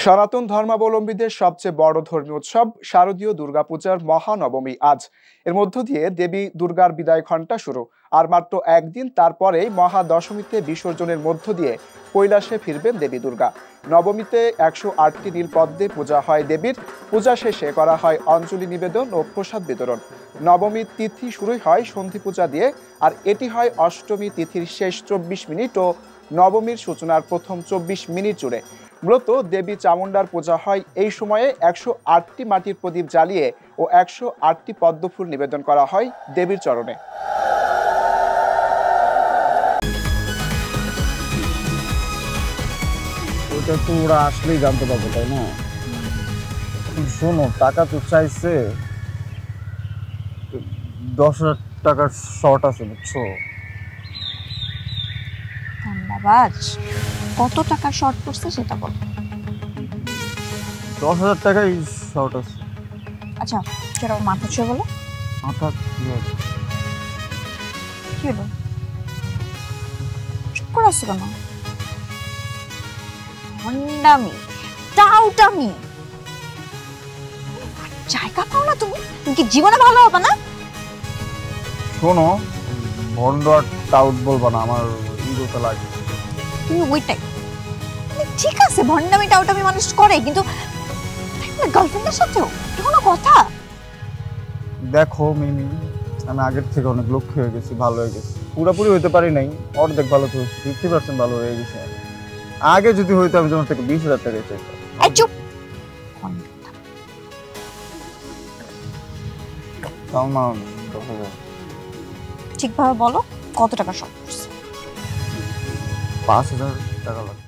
সনাতন ধর্মাবলম্বীদের সবচেয়ে বড় ধর্মীয় উৎসব শারদীয় দুর্গাপূজার মহানবমী আজ। এর মধ্য দিয়ে দেবী দুর্গার বিদায় ঘণ্টা শুরু। আর মাত্র একদিন তারপরেই মহাদশমীতে বিসর্জনের মধ্য দিয়ে কৈলাসে ফিরবেন দেবী দুর্গা। নবমীতে 108টি নীলপদ্মে পূজা হয় দেবীর। পূজা শেষে করা হয় অঞ্জলি নিবেদন ও প্রসাদ বিতরণ। নবমীর তিথি শুরু হয় সন্ধি পূজা দিয়ে, আর এটি হয় অষ্টমী তিথির শেষ 24 মিনিট ও নবমীর সূচনার প্রথম 24 মিনিট জুড়ে। মূলত দেবী চামুণ্ডার পূজা হয় এই সময়ে। 108টি মাটির প্রদীপ জ্বালিয়ে ও 108টি পদ্মফুল নিবেদন করা হয় দেবীর চরণে। ওটা তো ওরা আসলেই জানতে পারবো, তাই না? শোনো, টাকা তো চাইছে, 10,000 টাকার শর্ট আছে, বুঝছো? ধন্যবাদ। কত টাকা শর্ট পড়ছে সেটা বল। 10,000 টাকাই শর্ট আছে। আচ্ছা, সেটা মাথা ছুঁয়ে বলো। মাথা কি হবে? কি হলো, চুপ করে আসছো কেন? ভণ্ডামি, টাউটামি, জায়গা পাও না তুমি? তুমি কি জীবনে ভালো হবে না? শোনো, ভন্ড আর টাউট বলবা না, আমার ইগোতে লাগে। তুমি ওইটাই ঠিক আছে, ভণ্ডামি টাউটামি মানুষ করে, কিন্তু গার্লফ্রেন্ডের সাথেও কোনো কথা। দেখো মিমি, আমি আগের থেকে অনেক লক্ষ্য হয়ে গেছি, ভালো হয়ে গেছি। পুরোপুরি হইতে পারি নাই, অর্ধেক ভালো তো 50% ভালো হয়ে গেছে। আগে যদি হইতো আমি তোমার থেকে 20,000 টাকা চাইতাম। চুপ। ঠিকভাবে বলো, কত টাকা শর্ট পড়ছে? 5,000 টাকা লাগবে।